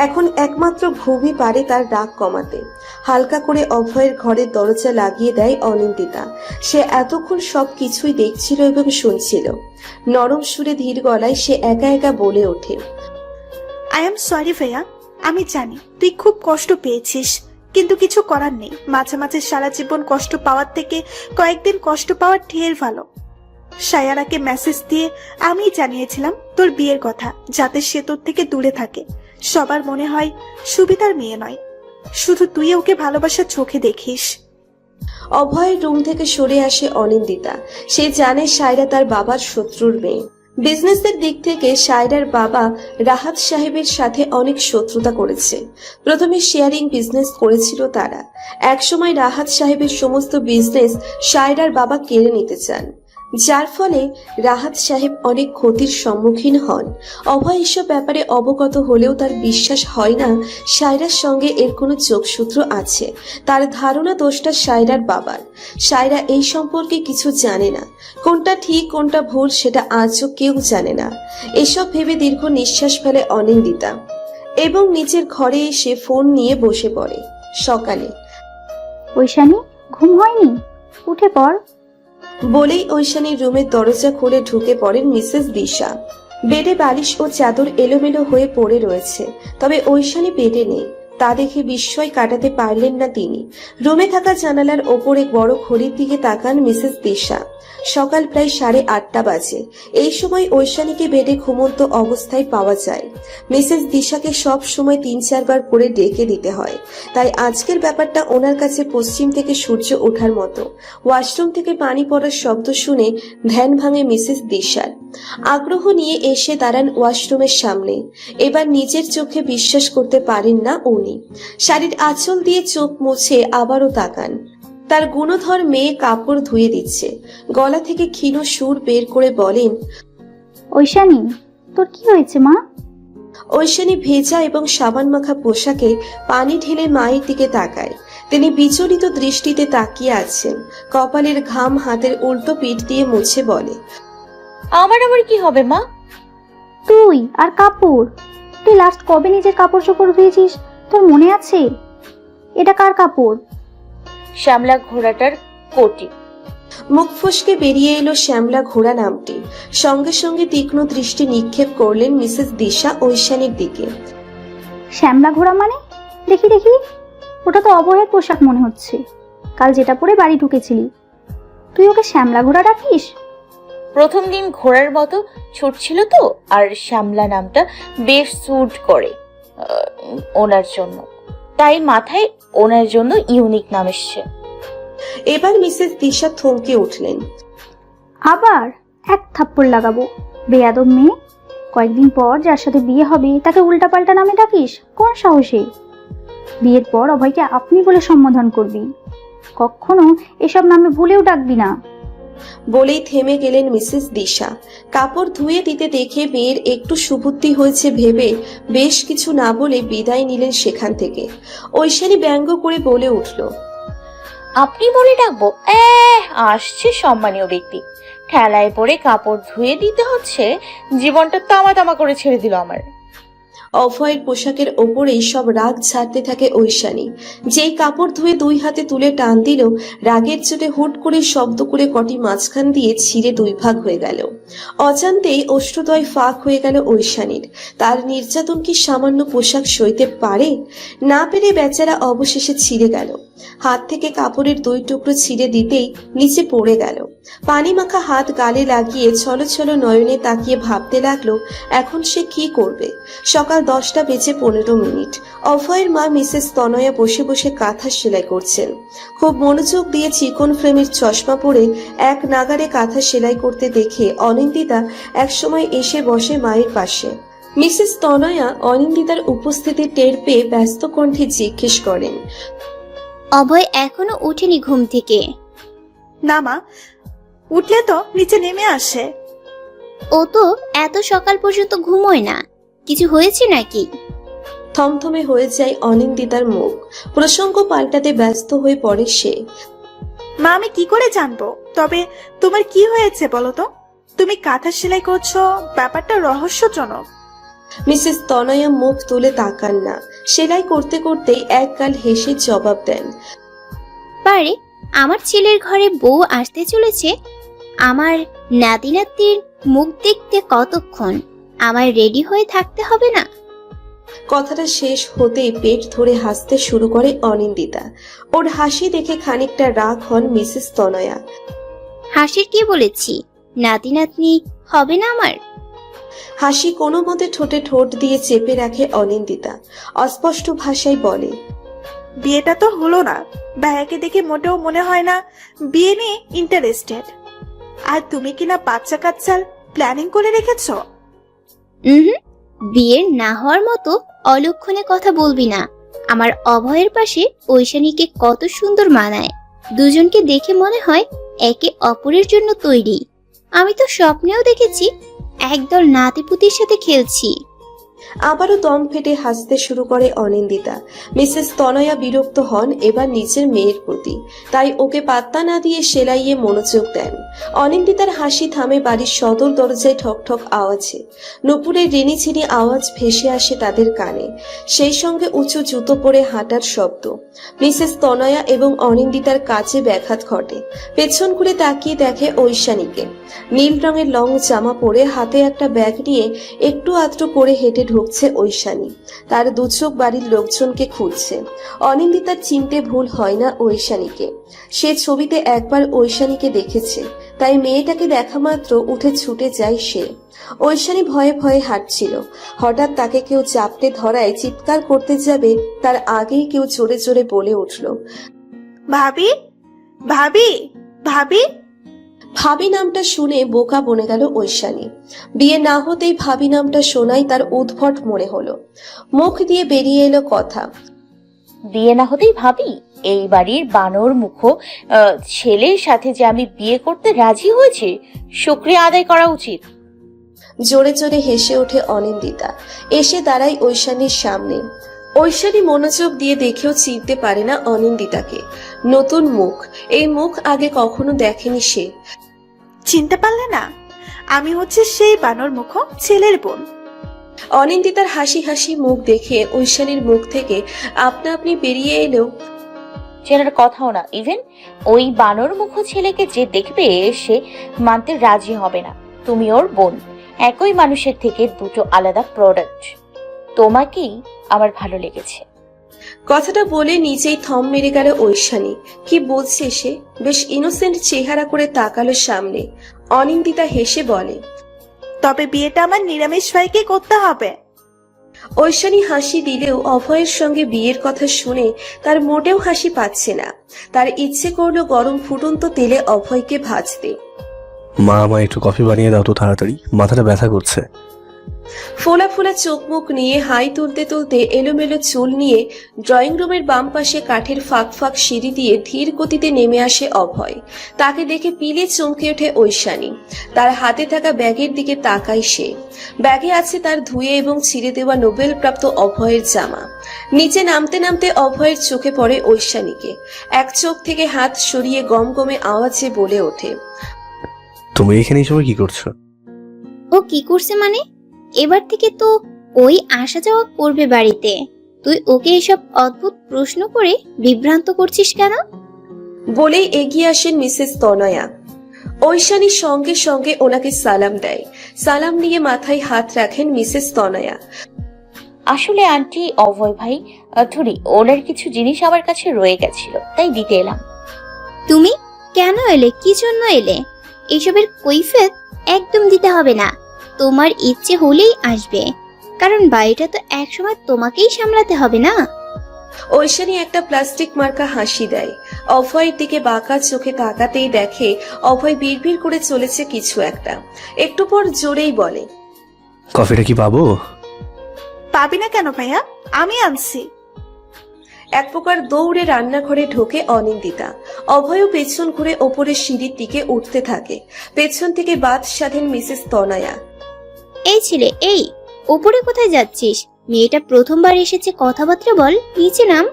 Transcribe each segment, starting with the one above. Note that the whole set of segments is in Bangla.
এখন একমাত্র ঘুমই পারে তার রাগ কমাতে। হালকা করে অভয়ের ঘরের দরজা লাগিয়ে দেয় অনিন্দিতা। সে এতক্ষণ সব কিছুই দেখছিল এবং শুনছিল। নরম সুরে ধীর গলায় সে একা একা বলে ওঠে, আই এম সরি ভাইয়া, আমি জানি তুই খুব কষ্ট পেয়েছিস, কিন্তু কিছু করার নেই। মাঝে মাঝে সারা জীবন কষ্ট পাওয়ার থেকে কয়েকদিন কষ্ট পাওয়ার ঢের ভালো। সায়ারাকে মেসেজ দিয়ে আমি জানিয়েছিলাম তোর বিয়ের কথা, যাতে সে তোর থেকে দূরে থাকে। সবার মনে হয় সুবিধার মেয়ে নয়, শুধু তুই ওকে ভালোবাসার চোখে দেখিস। অভয়ের রুম থেকে সরে আসে অনিন্দিতা। সে জানে সায়রা তার বাবার শত্রুর মেয়ে। বিজনেসের দিক থেকে সায়রার বাবা রাহাত সাহেবের সাথে অনেক শত্রুতা করেছে। প্রথমে শেয়ারিং বিজনেস করেছিল তারা। একসময় রাহাত সাহেবের সমস্ত বিজনেস সায়রার বাবা কেড়ে নিতে চান, যার ফলে রাহাত সাহেব অনেক ক্ষতির সম্মুখীন হন। অভয় এসব ব্যাপারে অবগত হলেও তার বিশ্বাস হয় না সায়রার সঙ্গে এর কোনো যোগসূত্র আছে। তার ধারণা দোষটা সায়রার বাবার। সায়রা এই সম্পর্কে কিছু জানে না। কোনটা ঠিক কোনটা ভুল সেটা আজও কেউ জানে না। এসব ভেবে দীর্ঘ নিঃশ্বাস ফেলে অনিন্দিতা এবং নিজের ঘরে এসে ফোন নিয়ে বসে পড়ে। সকালে, ঐশানী, ঘুম হয়নি? উঠে পড়। বলেই ঐশানীর রুমের দরজা খুলে ঢুকে পড়েন মিসেস দিশা। বেডে বালিশ ও চাদর এলোমেলো হয়ে পড়ে রয়েছে, তবে ঐশানী বেডে নেই। তা দেখে বিস্ময় কাটাতে পারলেন না তিনি। রুমে থাকা জানালার ওপরে বড় ঘড়ির দিকে তাকান মিসেস দিশা। সকাল প্রায় 8:30 বাজে। এই সময় ঐশানীকে বেডে ঘুমন্ত অবস্থায় পাওয়া যায়। মিসেস দিশাকে সব সময় 3-4 বার করে ডেকে দিতে হয়, তাই আজকের ব্যাপারটা ওনার কাছে পশ্চিম থেকে সূর্য ওঠার মতো। ওয়াশরুম থেকে পানি পড়ার শব্দ শুনে ধ্যান ভাঙে মিসেস দিশার। আগ্রহ নিয়ে এসে দাঁড়ান ওয়াশরুমের সামনে। এবার নিজের চোখে বিশ্বাস করতে পারেন না উনি। শাড়ির আঁচল দিয়ে চোখ মুছে আবারও তাকান। তার গুণধর মেয়ে কাপড় ধুয়ে দিচ্ছে। গলা থেকে ক্ষীণ সুর বের করে বলেন, ঐশানী, তোর কি হয়েছে মা? ঐশানী ভেজা এবং সাবান মাখা পোশাকে পানি ঢেলে মায়ের দিকে তাকায়। তিনি বিচলিত দৃষ্টিতে তাকিয়ে আছেন। কপালের ঘাম হাতের উল্টো পিঠ দিয়ে মুছে বলে, আমার আবার কি হবে মা? তুই আর কাপড়, তুই লাস্ট কবে নিজের কাপড় চোপড় ধুয়েছিস তোর মনে আছে? এটা কার কাপড়? শ্যামলা ঘোড়াটার কোটি। মুখ ফসকে বেরিয়ে এলো শ্যামলা ঘোড়া নামটি। সঙ্গে সঙ্গে তীক্ষ্ণ দৃষ্টি নিক্ষেপ করলেন মিসেস দিশা ঐশানীর দিকে। শ্যামলা ঘোড়া মানে? দেখি দেখি, ওটা তো অভয়ের পোশাক মনে হচ্ছে। কাল যেটা পরে বাড়ি ঢুকেছিলি, তুই ওকে শ্যামলা ঘোড়া ডাকিস? প্রথম দিন ঘোড়ার মতো ছুটছিল তো, আর শ্যামলা নামটা বেশ স্যুট করে ওনার জন্য, তাই মাথায় ওনার জন্য ইউনিক নাম এসছে। এবার মিসেস দিশা থমকে উঠলেন। আবার এক থাপ্পড় লাগাবো, বেয়াদব মেয়ে। কয়েকদিন পর যার সাথে বিয়ে হবে তাকে উল্টাপাল্টা নামে ডাকিস? কোন সাহসে? বিয়ের পর অভয়কে আপনি বলে সম্বোধন করবি, কখনো এসব নামে ভুলেও ডাকবি না। বলেই থেমে গেলেন মিসেস দিশা। কাপড় ধুয়ে দিতে দেখে মেয়ের একটু সুবুদ্ধি হয়েছে ভেবে বেশ কিছু না বলে বিদায় নিলেন সেখান থেকে। ঐশানী ব্যঙ্গ করে বলে উঠল, আপনি বলে ডাকবো? আসছে সম্মানীয় ব্যক্তি, ঠেলায় পড়ে কাপড় ধুয়ে দিতে হচ্ছে, জীবনটা তামা তামা করে ছেড়ে দিল আমার। অভয়ের পোশাকের ওপরেই সব রাগ ঝাড়তে থাকে ঐশানী। যেই কাপড় ধুয়ে 2 হাতে তুলে টান দিল, রাগের চোটে হুট করে শব্দ করে কটি মাঝখান দিয়ে ছিঁড়ে 2 ভাগ হয়ে গেল। অজান্তেই অষ্টদয় ফাঁক হয়ে গেল ঐশানীর। তার নির্যাতন কি সামান্য পোশাক সইতে পারে? না পেরে বেচারা অবশেষে ছিঁড়ে গেল। হাত থেকে কাপড়ের 2 টুকরো ছিঁড়ে দিতেই নিচে পড়ে গেল। পানি মাখা হাত গালে লাগিয়ে ছলো ছলো নয়নে তাকিয়ে ভাবতে লাগলো এখন সে কি করবে। সকাল 10:15। অভয়ের মা মিসেস তনয়া বসে বসে কাঁথা সেলাই করছেন। খুব মনোযোগ দিয়ে চিকন ফ্রেমের চশমা পরে এক নাগারে কাঁথা সেলাই করতে দেখে অনিন্দিতা একসময় এসে বসে মায়ের পাশে। মিসেস তনয়া অনিন্দিতার উপস্থিতি টের পেয়ে ব্যস্ত কণ্ঠে জিজ্ঞেস করেন, অভয় এখনো উঠেনি ঘুম থেকে? না মা, উঠলে তো নিচে নেমে আসে। ও তো এত সকাল পর্যন্ত ঘুমোয় না, কিছু হয়েছে নাকি? থমথমে হয়ে যায় অনিন্দিতার মুখ। প্রসঙ্গ পাল্টাতে ব্যস্ত হয়ে পড়ে সে। মা, আমি কি করে জানবো? তবে তোমার কি হয়েছে বলো তো? তুমি কাঁথা সেলাই করছো, ব্যাপারটা রহস্যজনক। মিসেস তনয়া মুখ তুলে তাকান না, সেলাই করতে করতেই এক গাল হেসে জবাব দেন। পারে আমার ছেলের ঘরে বউ আসতে চলেছে, আমার নাতি নাতির মুখ দেখতে কতক্ষণ? আমার রেডি হয়ে থাকতে হবে না? কথাটা শেষ হতেই পেট ধরে হাসতে শুরু করে অনিন্দিতা। ওর হাসি দেখে খানিকটা রাগ হন মিসেস তনয়া। হাসির কি বলেছি? নাতি নাতনি হবে না আমার? হাসি কোনো মতে ঠোঁটে ঠোঁট দিয়ে চেপে রাখে অনিন্দিতা। অস্পষ্ট ভাষায় বলে, বিয়েটা তো হলো না। ভাইয়াকে দেখে মোটেও মনে হয় না বিয়ে নিয়ে ইন্টারেস্টেড। আর তুমি কিনা বাচ্চা কাচ্চার প্ল্যানিং করে রেখেছো? হুম, বিয়ের না হওয়ার মতো অলক্ষণে কথা বলবি না। আমার অভয়ের পাশে ঐশানীকে কত সুন্দর মানায়। দুজনকে দেখে মনে হয় একে অপরের জন্য তৈরি। আমি তো স্বপ্নেও দেখেছি একদল নাতিপুতির সাথে খেলছি। আবারও দম ফেটে হাসতে শুরু করে অনিন্দিতা। মিসেস তনয়া বিরক্ত হন এবার নিজের মেয়ের প্রতি, তাই ওকে পাত্তা না দিয়ে সেলাইয়ে মনোযোগ দেন। অনিন্দিতার হাসি থামে বাড়ির সদর দরজায় ঠক ঠক আওয়াজে। নুপুরের রিনিঝিনি আওয়াজ ভেসে আসে তাদের কানে, সেই সঙ্গে উঁচু জুতো পরে হাঁটার শব্দ। মিসেস তনয়া এবং অনিন্দিতার কাছে ব্যাঘাত ঘটে। পেছন ঘুরে তাকিয়ে দেখে ঐশানীকে। নীল রঙের লং জামা পরে হাতে একটা ব্যাগ নিয়ে একটু আধটু করে হেঁটে ঢুকছে ঐশানী। তার দু চোখ বাড়ির লোকজনকে খুঁজছে। অনিন্দিতার চিনতে ভুল হয় না ঐশানীকে। সে ছবিতে একবার ঐশানীকে দেখেছে, তাই মেয়েটাকে দেখা মাত্র উঠে ছুটে যায় সে। ঐশানী ভয়ে ভয়ে হাঁটছিল। হঠাৎ তাকে কেউ চাপটে ধরায় চিৎকার করতে যাবে তার আগেই কেউ জোরে জোরে বলে উঠল, ভাবি, ভাবি, ভাবি। ভাবি নামটা শুনে বোকা বনে গেল ঐশানী। বিয়ে না হতেই ভাবি নামটা শোনাই তার উদ্ভট মনে হলো। মুখ দিয়ে বেরিয়ে এলো কথা, বিয়ে না হতেই ভাবি? এই বাড়ির বানর মুখ ছেলের সাথে যে আমি বিয়ে করতে রাজি হয়েছি, শুকরিয়া আদায় করা উচিত। জোরে জোরে হেসে ওঠে অনিন্দিতা। এসে দাঁড়ায় ঐশানীর সামনে। ঐশানী মনোযোগ দিয়ে দেখেও চিনতে পারে না অনিন্দিতাকে। নতুন মুখ, এই মুখ আগে কখনো দেখেনি সে। চিনতে পারলে না? আমি হচ্ছে সেই বানর মুখ ছেলের বোন। অনিন্দিতার হাসি হাসি মুখ দেখে ঐশানীর মুখ থেকে আপনা আপনি বেরিয়ে এলো, চেনার কথাও না। ইভেন ওই বানর মুখ ছেলেকে যে দেখবে সে মানতে রাজি হবে না তুমি ওর বোন। একই মানুষের থেকে দুটো আলাদা প্রোডাক্ট। তোমাকেই আমার ভালো লেগেছে। কথাটা বলে নিজেই থম মেরে গেল ঐশানী। কি বলছে সে? বেশ ইনোসেন্ট চেহারা করে তাকালো সামনে। অনিন্দিতা হেসে বলে, তবে বিয়েটা আমার নিরামিষ ভাইকে করতে হবে। ঐশানী হাসি দিলেও অভয়ের সঙ্গে বিয়ের কথা শুনে তার মোটেও হাসি পাচ্ছে না। তার ইচ্ছে করলো গরম ফুটন্ত তেলে অভয়কে ভাজতে। মা, আমায় একটু কফি বানিয়ে দাও তো তাড়াতাড়ি, মাথাটা ব্যথা করছে। ফোলা ফোলা চোখ মুখ নিয়ে হাই তুলতে তুলতে এলোমেলো চুল নিয়ে ড্রয়িং রুমের বাম পাশে কাঠের ফাঁক ফাঁক সিঁড়ি দিয়ে ধীর গতিতে নেমে আসে অভয়। তাকে দেখে পিলে চমকে ওঠে ঐশানী। তার হাতে থাকা ব্যাগের দিকে তাকায় সে। ব্যাগে আছে তার ধুয়ে এবং ছিঁড়ে দেওয়া নোবেল প্রাপ্ত অভয়ের জামা। নিচে নামতে নামতে অভয়ের চোখে পড়ে ঐশানীকে। এক চোখ থেকে হাত সরিয়ে গমগমে আওয়াজে বলে ওঠে, তুমি এখানে এই সময় কি করছো? ও কি করছে মানে? এবার থেকে তো ওই আসা যাওয়া করবে বাড়িতে। তুই ওকে এসব অদ্ভুত প্রশ্ন করে বিভ্রান্ত করছিস কেন? বলেই এগিয়ে আসেন মিসেস তনয়া। ঐশানী সঙ্গে সঙ্গে ওনাকে সালাম দেয়। সালাম নিয়ে মাথায় হাত রাখেন মিসেস তনয়া। আসলে আন্টি, অভয় ভাই থুরি ওনার কিছু জিনিস আমার কাছে রয়ে গেছিল, তাই দিতে এলাম। তুমি কেন এলে? কি জন্য এলে? এসবের কৈফিয়ত একদম দিতে হবে না। তোমার ইচ্ছে হলেই আসবে, কারণ বাড়িটা তো একসময় তোমাকেই সামলাতে হবে না। ঐশানী একটা প্লাস্টিক মার্কা হাসি দেয়। অভয়ের দিকে বাঁকা চোখে তাকাতেই দেখে অভয় বিড়বিড় করে চলেছে কিছু একটা। একটু পর জোরেই বলে, কফিটা কি পাবো? পাবি না কেন ভাইয়া? আমি আনছি। এক প্রকার দৌড়ে রান্নাঘরে ঢোকে অনিন্দিতা। অভয়ও পেছন ঘুরে ওপরের সিঁড়ির দিকে উঠতে থাকে। পেছন থেকে বাদ সাধেন মিসেস তনয়া। এই ছেলে, এই উপরে কোথায় যাচ্ছিস? মেয়েটা প্রথমবার এসেছে, কথাবার্তা বল, নিচে নাম।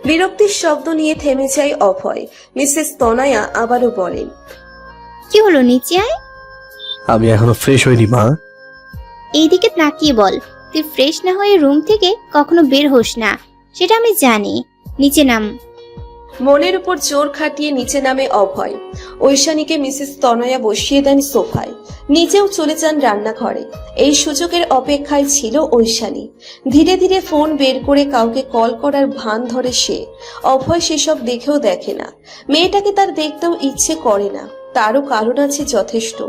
বিরক্তির শব্দ নিয়ে থেমে যায় অভয়। মিসেস তনয়া আবারও বলেন, কি হলো, নিচে আয়। আমি এখনো ফ্রেশ হইনি মা। এইদিকে তাকিয়ে বল, তুই ফ্রেশ না হয়ে রুম থেকে কখনো বের হোস না, সেটা আমি জানি। নিচে নাম। মনের উপর জোর খাটিয়ে নিচে নামে অভয়। ঐশানীকে মিসেস তনয়া বসিয়ে দেন সোফায়, নিজেও চলে যান রান্নাঘরে। এই সুযোগের অপেক্ষায় ছিল ঐশানী। ধীরে ধীরে ফোন বের করে কাউকে কল করার ভান ধরে সে। অভয় সেসব দেখেও দেখে না। মেয়েটাকে তার দেখতেও ইচ্ছে করে না, তারও কারণ আছে যথেষ্ট।